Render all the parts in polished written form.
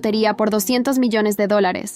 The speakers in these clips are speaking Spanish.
lotería por $200 millones.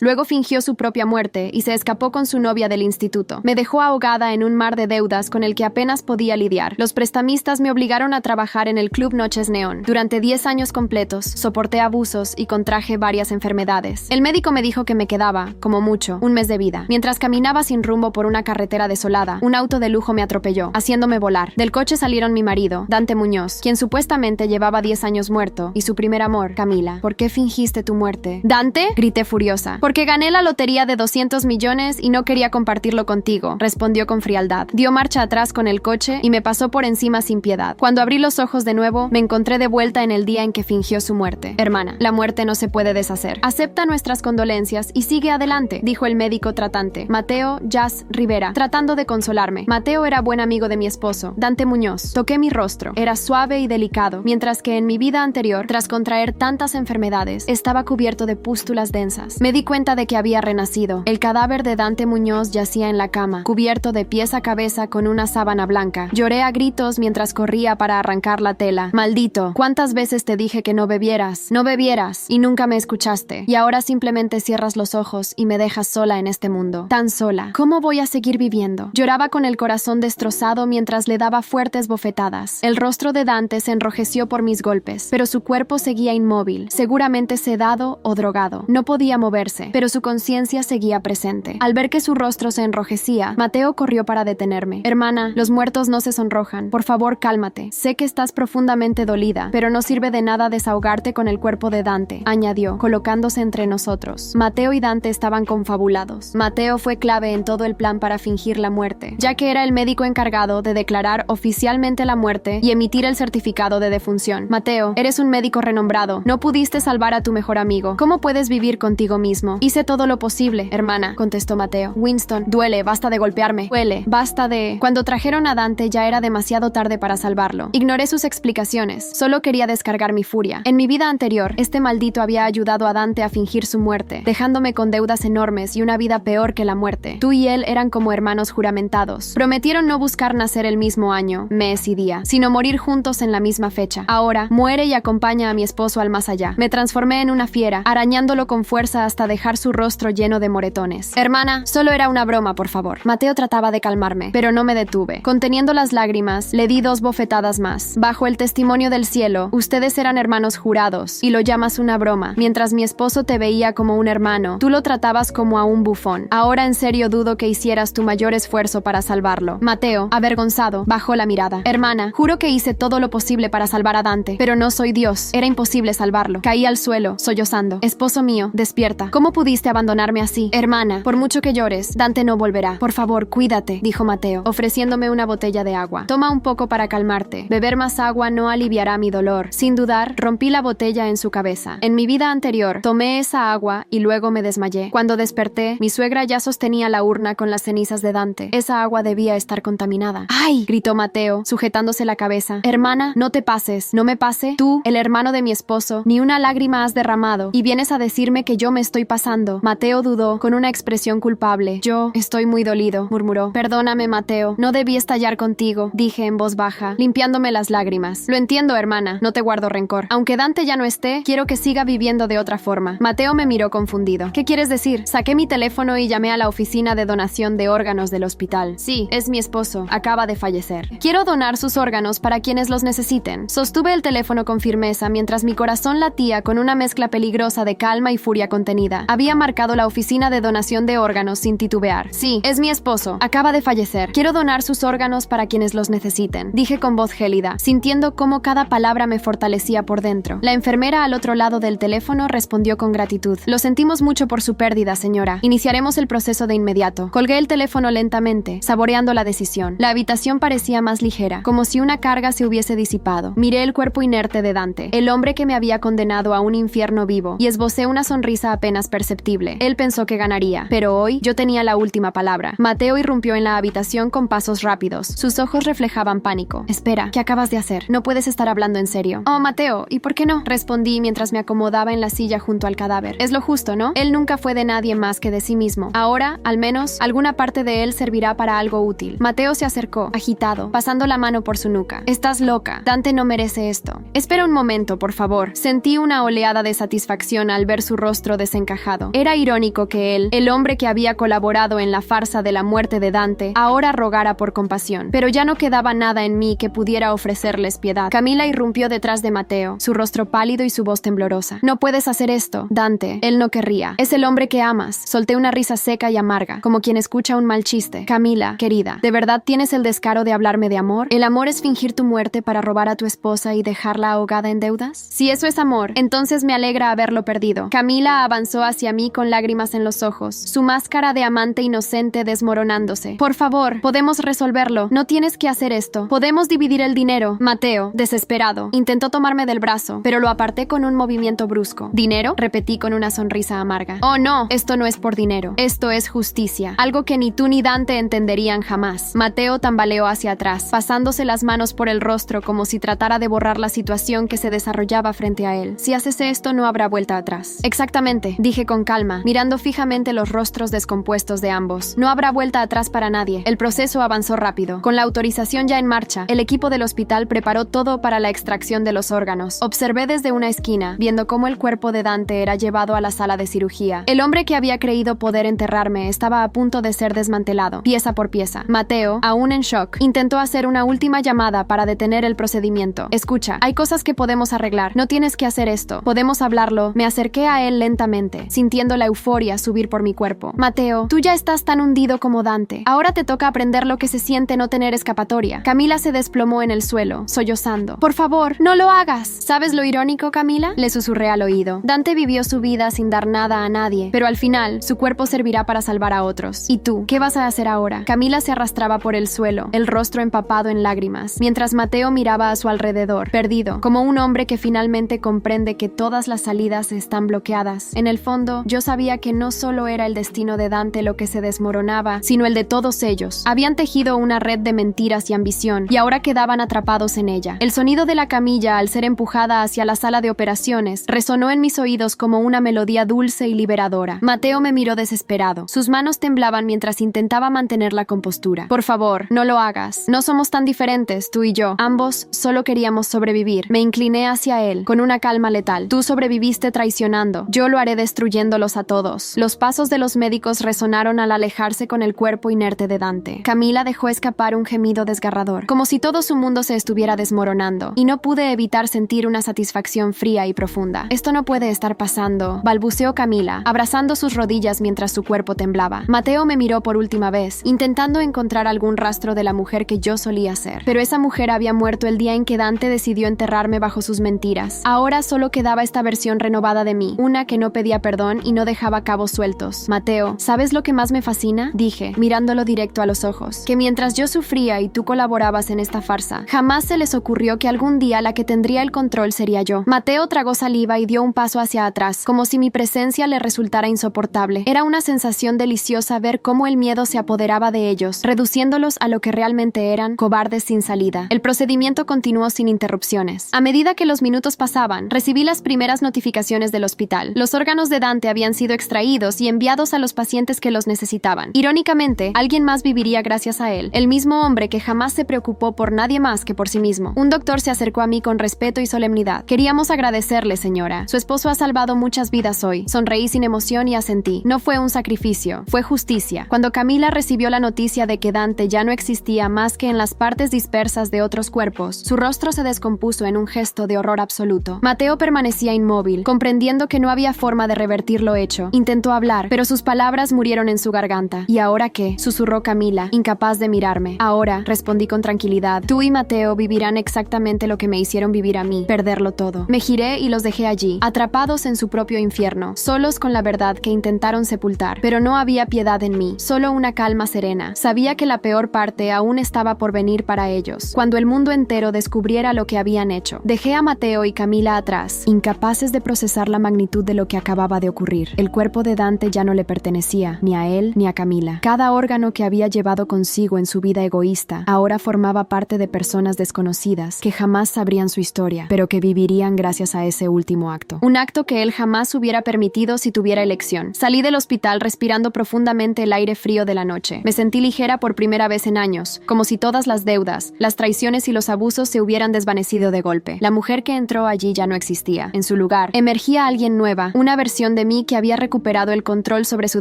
Luego fingió su propia muerte y se escapó con su novia del instituto. Me dejó ahogada en un mar de deudas con el que apenas podía lidiar. Los prestamistas me obligaron a trabajar en el Club Noches Neón. Durante 10 años completos, soporté abusos y contraje varias enfermedades. El médico me dijo que me quedaba, como mucho, un mes de vida. Mientras caminaba sin rumbo por una carretera desolada, un auto de lujo me atropelló, haciéndome volar. Del coche salieron mi marido, Dante Muñoz, quien supuestamente llevaba 10 años muerto, y su primer amor, Camila. ¿Por qué fingiste tu muerte? ¿Dante? Grité furiosa. Porque gané la lotería de 200 millones y no quería compartirlo contigo, respondió con frialdad. Dio marcha atrás con el coche y me pasó por encima sin piedad. Cuando abrí los ojos de nuevo, me encontré de vuelta en el día en que fingió su muerte. Hermana, la muerte no se puede deshacer. Acepta nuestras condolencias y sigue adelante, dijo el médico tratante, Mateo Jazz Rivera, tratando de consolarme. Mateo era buen amigo de mi esposo, Dante Muñoz. Toqué mi rostro. Era suave y delicado, mientras que en mi vida anterior, tras contraer tantas enfermedades, estaba cubierto de pústulas densas. Me di cuenta de que había renacido. El cadáver de Dante Muñoz yacía en la cama, cubierto de pies a cabeza con una sábana blanca. Lloré a gritos mientras corría para arrancar la tela. Maldito, ¿cuántas veces te dije que no bebieras? No bebieras, y nunca me escuchaste. Y ahora simplemente cierras los ojos y me dejas sola en este mundo. Tan sola. ¿Cómo voy a seguir viviendo? Lloraba con el corazón destrozado mientras le daba fuertes bofetadas. El rostro de Dante se enrojeció por mis golpes, pero su cuerpo seguía inmóvil, seguramente sedado o drogado. No podía moverse, pero su conciencia seguía presente. Al ver que su rostro se enrojecía, Mateo corrió para detenerme. Hermana, los muertos no se sonrojan. Por favor, cálmate. Sé que estás profundamente dolida, pero no sirve de nada desahogarte con el cuerpo de Dante, añadió, colocándose entre nosotros. Mateo y Dante estaban confabulados. Mateo fue clave en todo el plan para fingir la muerte, ya que era el médico encargado de declarar oficialmente la muerte y emitir el certificado de defunción. Mateo, eres un médico renombrado. No pudiste salvar a tu mejor amigo. ¿Cómo puedes vivir contigo mismo? Hice todo lo posible, hermana, contestó Mateo. Winston, duele, basta de golpearme. Duele, basta de... Cuando trajeron a Dante ya era demasiado tarde para salvarlo. Ignoré sus explicaciones. Solo quería descargar mi furia. En mi vida anterior, este maldito había ayudado a Dante a fingir su muerte, dejándome con deudas enormes y una vida peor que la muerte. Tú y él eran como hermanos juramentados. Prometieron no buscar nacer el mismo año, mes y día, sino morir juntos en la misma fecha. Ahora, muere y acompaña a mi esposo al más allá. Me transformé en una fiera, arañándolo con fuerza hasta dejar su rostro lleno de moretones. Hermana, solo era una broma, por favor. Mateo trataba de calmarme, pero no me detuve. Conteniendo las lágrimas, le di 2 bofetadas más. Bajo el testimonio del cielo, ustedes eran hermanos jurados, y lo llamas una broma. Mientras mi esposo te veía como un hermano, tú lo tratabas como a un bufón. Ahora en serio dudo que hicieras tu mayor esfuerzo para salvarlo. Mateo, avergonzado, bajó la mirada. Hermana, juro que hice todo lo posible para salvar a Dante, pero no soy Dios. Era imposible salvarlo. Caí al suelo, sollozando. Esposo mío, despierta. ¿Cómo pudiste abandonarme así? Hermana, por mucho que llores, Dante no volverá. Por favor, cuídate, dijo Mateo, ofreciéndome una botella de agua. Toma un poco para calmarte. Beber más agua no aliviará mi dolor. Sin dudar, rompí la botella en su cabeza. En mi vida anterior, tomé esa agua y luego me desmayé. Cuando desperté, mi suegra ya sostenía la urna con las cenizas de Dante. Esa agua debía estar contaminada. ¡Ay!, gritó Mateo, sujetándose la cabeza. Hermana, no te pases. ¿No me pase? Tú, el hermano de mi esposo, ni una lágrima has derramado, y vienes a decirme que yo me estoy pasando. Mateo dudó, con una expresión culpable. Yo estoy muy dolido, murmuró. Perdóname, Mateo. No debí estallar contigo, dije en voz baja, limpiándome las lágrimas. Lo entiendo, hermana. No te guardo rencor. Aunque Dante ya no esté, quiero que siga viviendo de otra forma. Mateo me miró confundido. ¿Qué quieres decir? Saqué mi teléfono y llamé a la oficina de donación de órganos del hospital. Sí, es mi esposo. Acaba de fallecer. Quiero donar sus órganos para quienes los necesiten. Sostuve el teléfono con firmeza mientras mi corazón latía con una mezcla peligrosa de calma y furia contenida. Había marcado la oficina de donación de órganos sin titubear. Sí, es mi esposo. Acaba de fallecer. Quiero donar sus órganos para quienes los necesiten, dije con voz gélida, sintiendo cómo cada palabra me fortalecía por dentro. La enfermera al otro lado del teléfono respondió con gratitud. Lo sentimos mucho por su pérdida, señora. Iniciaremos el proceso de inmediato. Colgué el teléfono lentamente, saboreando la decisión. La habitación parecía más ligera, como si una carga se hubiese disipado. Miré el cuerpo inerte de Dante, el hombre que me había condenado a un infierno vivo, y esbocé una sonrisa apenas perceptible. Él pensó que ganaría, pero hoy yo tenía la última palabra. Mateo irrumpió en la habitación con pasos rápidos. Sus ojos reflejaban pánico. Espera, ¿qué acabas de hacer? No puedes estar hablando en serio. Oh, Mateo, ¿y por qué no? Respondí mientras me acomodaba en la silla junto al cadáver. Es lo justo, ¿no? Él nunca fue de nadie más que de sí mismo. Ahora, al menos, alguna parte de él servirá para algo útil. Mateo se acercó, agitado, pasando la mano por su nuca. Estás loca. Dante no merece esto. Espera un momento, por favor. Sentí una oleada de satisfacción satisfacción al ver su rostro desencajado. Era irónico que él, el hombre que había colaborado en la farsa de la muerte de Dante, ahora rogara por compasión. Pero ya no quedaba nada en mí que pudiera ofrecerles piedad. Camila irrumpió detrás de Mateo, su rostro pálido y su voz temblorosa. «No puedes hacer esto, Dante. Él no querría. Es el hombre que amas». Solté una risa seca y amarga, como quien escucha un mal chiste. «Camila, querida, ¿de verdad tienes el descaro de hablarme de amor? ¿El amor es fingir tu muerte para robar a tu esposa y dejarla ahogada en deudas? Si eso es amor, entonces me alegra haberlo perdido». Camila avanzó hacia mí con lágrimas en los ojos, su máscara de amante inocente desmoronándose. «Por favor, podemos resolverlo. No tienes que hacer esto. Podemos dividir el dinero». Mateo, desesperado, intentó tomarme del brazo, pero lo aparté con un movimiento brusco. «¿Dinero?», repetí con una sonrisa amarga. «Oh, no, esto no es por dinero. Esto es justicia. Algo que ni tú ni Dante entenderían jamás». Mateo tambaleó hacia atrás, pasándose las manos por el rostro como si tratara de borrar la situación que se desarrollaba frente a él. «Si haces esto, no habrá vuelta atrás». «Exactamente», dije con calma, mirando fijamente los rostros descompuestos de ambos. «No habrá vuelta atrás para nadie». El proceso avanzó rápido. Con la autorización ya en marcha, el equipo del hospital preparó todo para la extracción de los órganos. Observé desde una esquina, viendo cómo el cuerpo de Dante era llevado a la sala de cirugía. El hombre que había creído poder enterrarme estaba a punto de ser desmantelado, pieza por pieza. Mateo, aún en shock, intentó hacer una última llamada para detener el procedimiento. «Escucha, hay cosas que podemos arreglar. No tienes que hacer esto. Podemos hablarlo». Me acerqué a él lentamente, sintiendo la euforia subir por mi cuerpo. «Mateo, tú ya estás tan hundido como Dante. Ahora te toca aprender lo que se siente no tener escapatoria». Camila se desplomó en el suelo, sollozando. «Por favor, no lo hagas». «¿Sabes lo irónico, Camila?», le susurré al oído. «Dante vivió su vida sin dar nada a nadie, pero al final, su cuerpo servirá para salvar a otros. ¿Y tú? ¿Qué vas a hacer ahora?». Camila se arrastraba por el suelo, el rostro empapado en lágrimas, mientras Mateo miraba a su alrededor, perdido, como un hombre que finalmente comprende que todas las salidas están bloqueadas. En el fondo, yo sabía que no solo era el destino de Dante lo que se desmoronaba, sino el de todos ellos. Habían tejido una red de mentiras y ambición, y ahora quedaban atrapados en ella. El sonido de la camilla, al ser empujada hacia la sala de operaciones, resonó en mis oídos como una melodía dulce y liberadora. Mateo me miró desesperado. Sus manos temblaban mientras intentaba mantener la compostura. «Por favor, no lo hagas. No somos tan diferentes, tú y yo. Ambos solo queríamos sobrevivir». Me incliné hacia él, con una calma letal. «Tú sobreviviste traicionando. Yo lo haré destruyéndolos a todos». Los pasos de los médicos resonaron al alejarse con el cuerpo inerte de Dante. Camila dejó escapar un gemido desgarrador, como si todo su mundo se estuviera desmoronando, y no pude evitar sentir una satisfacción fría y profunda. «Esto no puede estar pasando», balbuceó Camila, abrazando sus rodillas mientras su cuerpo temblaba. Mateo me miró por última vez, intentando encontrar algún rastro de la mujer que yo solía ser. Pero esa mujer había muerto el día en que Dante decidió enterrarme bajo sus mentiras. Ahora solo quedaba esta versión renovada de mí, una que no pedía perdón y no dejaba cabos sueltos. «Mateo, ¿sabes lo que más me fascina?», dije, mirándolo directo a los ojos. «Que mientras yo sufría y tú colaborabas en esta farsa, jamás se les ocurrió que algún día la que tendría el control sería yo». Mateo tragó saliva y dio un paso hacia atrás, como si mi presencia le resultara insoportable. Era una sensación deliciosa ver cómo el miedo se apoderaba de ellos, reduciéndolos a lo que realmente eran, cobardes sin salida. El procedimiento continuó sin interrupciones. A medida que los minutos pasaban, recibí las primeras notificaciones del hospital. Los órganos de Dante habían sido extraídos y enviados a los pacientes que los necesitaban. Irónicamente, alguien más viviría gracias a él, el mismo hombre que jamás se preocupó por nadie más que por sí mismo. Un doctor se acercó a mí con respeto y solemnidad. «Queríamos agradecerle, señora. Su esposo ha salvado muchas vidas hoy». Sonreí sin emoción y asentí. No fue un sacrificio, fue justicia. Cuando Camila recibió la noticia de que Dante ya no existía más que en las partes dispersas de otros cuerpos, su rostro se descompuso en un gesto de horror absoluto. Mateo permanecía inmóvil, comprendiendo que no había forma de revertir lo hecho. Intentó hablar, pero sus palabras murieron en su garganta. «¿Y ahora qué?», susurró Camila, incapaz de mirarme. «Ahora», respondí con tranquilidad, «tú y Mateo vivirán exactamente lo que me hicieron vivir a mí, perderlo todo». Me giré y los dejé allí, atrapados en su propio infierno, solos con la verdad que intentaron sepultar. Pero no había piedad en mí, solo una calma serena. Sabía que la peor parte aún estaba por venir para ellos, cuando el mundo entero descubriera lo que habían hecho. Dejé a Mateo y Camila atrás, incapaces de procesar la magnitud de lo que acababa de ocurrir. El cuerpo de Dante ya no le pertenecía, ni a él ni a Camila. Cada órgano que había llevado consigo en su vida egoísta, ahora formaba parte de personas desconocidas, que jamás sabrían su historia, pero que vivirían gracias a ese último acto. Un acto que él jamás hubiera permitido si tuviera elección. Salí del hospital respirando profundamente el aire frío de la noche. Me sentí ligera por primera vez en años, como si todas las deudas, las traiciones y los abusos se hubieran desvanecido de golpe. La mujer que entró allí ya no existía. En su lugar, lugar, emergía alguien nueva, una versión de mí que había recuperado el control sobre su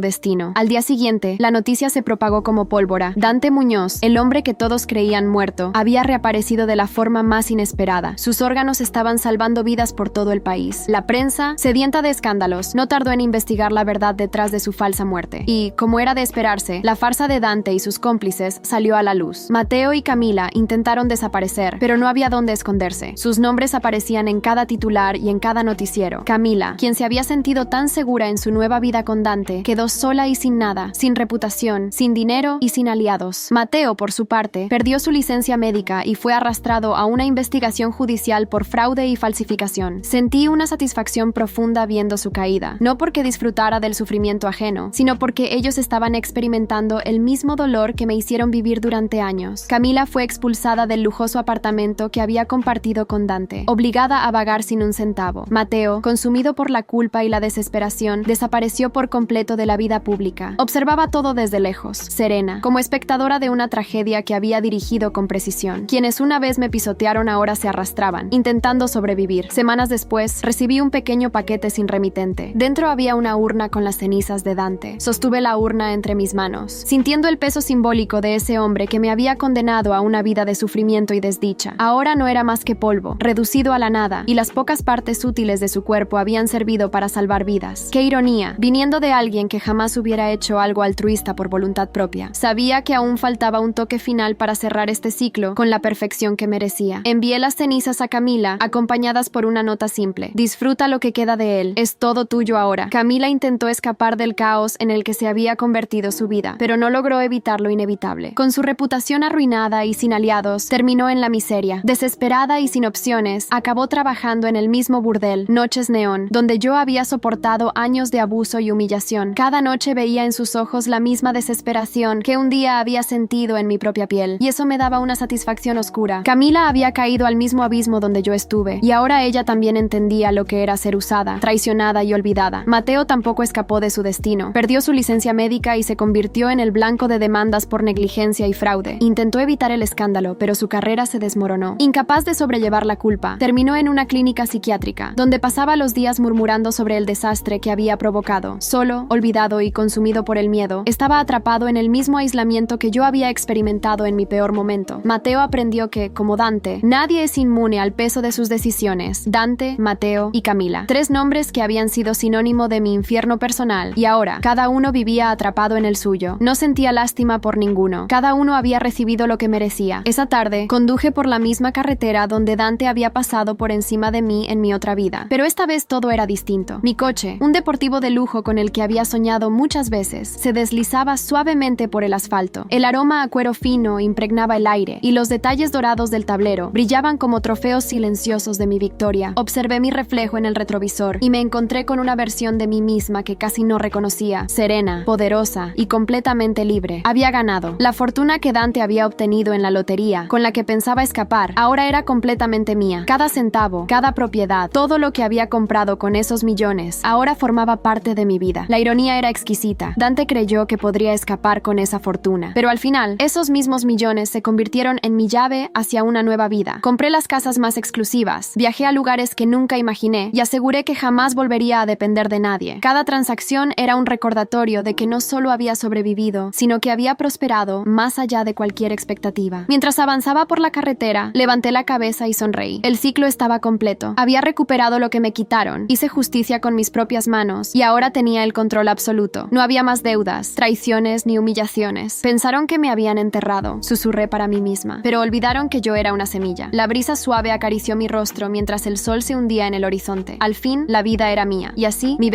destino. Al día siguiente, la noticia se propagó como pólvora. Dante Muñoz, el hombre que todos creían muerto, había reaparecido de la forma más inesperada. Sus órganos estaban salvando vidas por todo el país. La prensa, sedienta de escándalos, no tardó en investigar la verdad detrás de su falsa muerte. Y, como era de esperarse, la farsa de Dante y sus cómplices salió a la luz. Mateo y Camila intentaron desaparecer, pero no había dónde esconderse. Sus nombres aparecían en cada titular y en cada noticiero. Camila, quien se había sentido tan segura en su nueva vida con Dante, quedó sola y sin nada, sin reputación, sin dinero y sin aliados. Mateo, por su parte, perdió su licencia médica y fue arrastrado a una investigación judicial por fraude y falsificación. Sentí una satisfacción profunda viendo su caída, no porque disfrutara del sufrimiento ajeno, sino porque ellos estaban experimentando el mismo dolor que me hicieron vivir durante años. Camila fue expulsada del lujoso apartamento que había compartido con Dante, obligada a vagar sin un centavo. Mateo, consumido por la culpa y la desesperación, desapareció por completo de la vida pública. Observaba todo desde lejos, serena, como espectadora de una tragedia que había dirigido con precisión. Quienes una vez me pisotearon ahora se arrastraban, intentando sobrevivir. Semanas después, recibí un pequeño paquete sin remitente. Dentro había una urna con las cenizas de Dante. Sostuve la urna entre mis manos, sintiendo el peso simbólico de ese hombre que me había condenado a una vida de sufrimiento y desdicha. Ahora no era más que polvo, reducido a la nada, y las pocas partes útiles de su cuerpo habían servido para salvar vidas. ¡Qué ironía! Viniendo de alguien que jamás hubiera hecho algo altruista por voluntad propia. Sabía que aún faltaba un toque final para cerrar este ciclo con la perfección que merecía. Envié las cenizas a Camila, acompañadas por una nota simple. Disfruta lo que queda de él, es todo tuyo ahora. Camila intentó escapar del caos en el que se había convertido su vida, pero no logró evitar lo inevitable. Con su reputación arruinada y sin aliados, terminó en la miseria. Desesperada y sin opciones, acabó trabajando en el mismo burdel, Noches Neón, donde yo había soportado años de abuso y humillación. Cada noche veía en sus ojos la misma desesperación que un día había sentido en mi propia piel, y eso me daba una satisfacción oscura. Camila había caído al mismo abismo donde yo estuve, y ahora ella también entendía lo que era ser usada, traicionada y olvidada. Mateo tampoco escapó de su destino. Perdió su licencia médica y se convirtió en el blanco de demandas por negligencia y fraude. Intentó evitar el escándalo, pero su carrera se desmoronó. Incapaz de sobrellevar la culpa, terminó en una clínica psiquiátrica, donde pasaba los días murmurando sobre el desastre que había provocado. Solo, olvidado y consumido por el miedo, estaba atrapado en el mismo aislamiento que yo había experimentado en mi peor momento. Mateo aprendió que, como Dante, nadie es inmune al peso de sus decisiones. Dante, Mateo y Camila. 3 nombres que habían sido sinónimo de mi infierno personal, y ahora, cada uno vivía atrapado en el suyo. No sentía lástima por ninguno. Cada uno había recibido lo que merecía. Esa tarde, conduje por la misma carretera donde Dante había pasado por encima de mí en mi otra vida. Pero esta vez todo era distinto. Mi coche, un deportivo de lujo con el que había soñado muchas veces, se deslizaba suavemente por el asfalto. El aroma a cuero fino impregnaba el aire, y los detalles dorados del tablero brillaban como trofeos silenciosos de mi victoria. Observé mi reflejo en el retrovisor y me encontré con una versión de mí misma que casi no reconocía, serena, poderosa y completamente libre. Había ganado. La fortuna que Dante había obtenido en la lotería, con la que pensaba escapar, ahora era completamente mía. Cada centavo, cada propiedad, todo lo que había comprado con esos millones, ahora formaba parte de mi vida. La ironía era exquisita. Dante creyó que podría escapar con esa fortuna, pero al final, esos mismos millones se convirtieron en mi llave hacia una nueva vida. Compré las casas más exclusivas, viajé a lugares que nunca imaginé y aseguré que jamás volvería a depender de nadie. Cada transacción era un recordatorio de que no solo había sobrevivido, sino que había prosperado más allá de cualquier expectativa. Mientras avanzaba por la carretera, levanté la cabeza y sonreí. El ciclo estaba completo. Había recuperado lo que me quitaron, hice justicia con mis propias manos y ahora tenía el control absoluto. No había más deudas, traiciones ni humillaciones. Pensaron que me habían enterrado, susurré para mí misma, pero olvidaron que yo era una semilla. La brisa suave acarició mi rostro mientras el sol se hundía en el horizonte. Al fin, la vida era mía, y así mi